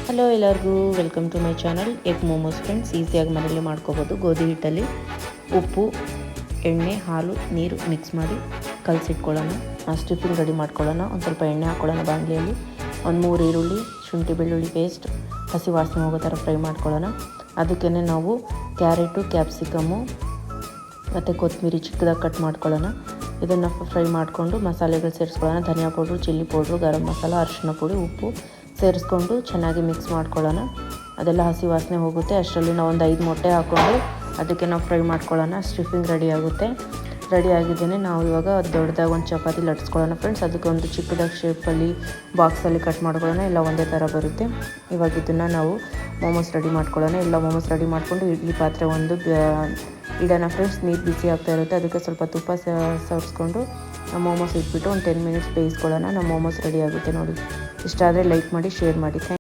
Hello ಎಲ್ಲರಿಗೂ welcome to my channel egg momos friends. ಈಸಿಯಾಗಿ ಮನೆಯಲ್ಲಿ ಮಾಡ್ಕೋಬೋದು. ಗೋಧಿ ಹಿಟ್ಟಲ್ಲಿ ಉಪ್ಪು, ಎಣ್ಣೆ, ಹಾಲು, ನೀರು ಮಿಕ್ಸ್ ಮಾಡಿ ಕಲಸಿಟ್ಕೊಳ್ಳೋಣ. ಸ್ಟಿಫಿಂಗ್ ರೆಡಿ ಮಾಡ್ಕೊಳ್ಳೋಣ. ಒಂದು ಸ್ವಲ್ಪ ಎಣ್ಣೆ ಹಾಕ್ಕೊಳ್ಳೋಣ ಬಾಣಲೆಯಲ್ಲಿ. ಒಂದು 3 ಈರುಳ್ಳಿ, ಶುಂಠಿ ಬೆಳ್ಳುಳ್ಳಿ ಪೇಸ್ಟ್ ಹಸಿ ವಾಸನೆ ಹೋಗೋ ಥರ ಫ್ರೈ ಮಾಡ್ಕೊಳ್ಳೋಣ. ಅದಕ್ಕೇ ನಾವು ಕ್ಯಾರೆಟು, ಕ್ಯಾಪ್ಸಿಕಮ್ಮು ಮತ್ತು ಕೊತ್ತಂಬರಿ ಚಿಕ್ಕದಾಗಿ ಕಟ್ ಮಾಡ್ಕೊಳ್ಳೋಣ. ಇದನ್ನು ಫ್ರೈ ಮಾಡಿಕೊಂಡು ಮಸಾಲೆಗಳು ಸೇರಿಸ್ಕೊಳ್ಳೋಣ. ಧನಿಯಾ powder, chilli powder, garam masala, ಅರಿಶಿನ ಪುಡಿ, ಉಪ್ಪು ಸೇರಿಸ್ಕೊಂಡು ಚೆನ್ನಾಗಿ ಮಿಕ್ಸ್ ಮಾಡ್ಕೊಳ್ಳೋಣ. ಅದೆಲ್ಲ ಹಸಿ ವಾಸನೆ ಹೋಗುತ್ತೆ. ಅಷ್ಟರಲ್ಲಿ ನಾವು ಒಂದು 5 ಮೊಟ್ಟೆ ಹಾಕ್ಕೊಂಡು ಅದಕ್ಕೆ ನಾವು ಫ್ರೈ ಮಾಡ್ಕೊಳ್ಳೋಣ. ಸ್ಟಿಫಿಂಗ್ ರೆಡಿ ಆಗುತ್ತೆ. ರೆಡಿ ಆಗಿದ್ದೇನೆ. ನಾವು ಇವಾಗ ದೊಡ್ಡದಾಗಿ ಒಂದು ಚಪಾತಿ ಲಟ್ಸ್ಕೊಳ್ಳೋಣ ಫ್ರೆಂಡ್ಸ್. ಅದಕ್ಕೆ ಒಂದು ಚಿಕ್ಕದಾಗಿ ಶೇಪಲ್ಲಿ ಬಾಕ್ಸಲ್ಲಿ ಕಟ್ ಮಾಡ್ಕೊಳ್ಳೋಣ. ಎಲ್ಲ ಒಂದೇ ಥರ ಬರುತ್ತೆ. ಇವಾಗ ಇದನ್ನು ನಾವು ಮೋಮೋಸ್ ರೆಡಿ ಮಾಡ್ಕೊಳ್ಳೋಣ. ಎಲ್ಲ ಮೋಮೋಸ್ ರೆಡಿ ಮಾಡಿಕೊಂಡು ಇಡ್ಲಿ ಪಾತ್ರೆ ಒಂದು ಇಡೋಣ ಫ್ರೆಂಡ್ಸ್. ನೀರು ಬಿಸಿ ಆಗ್ತಾ ಇರುತ್ತೆ. ಅದಕ್ಕೆ ಸ್ವಲ್ಪ ತುಪ್ಪ ಸವರಿಸ್ಕೊಂಡು ನಾವು ಮೋಮೋಸ್ ಇಟ್ಬಿಟ್ಟು ಒಂದು 10 ಮಿನಿಟ್ಸ್ ಬೇಯಿಸ್ಕೊಳ್ಳೋಣ. ನಮ್ಮ ಮೋಮೋಸ್ ರೆಡಿ ಆಗುತ್ತೆ ನೋಡಿ. ಇಷ್ಟ ಆದರೆ ಲೈಕ್ ಮಾಡಿ, ಶೇರ್ ಮಾಡಿ.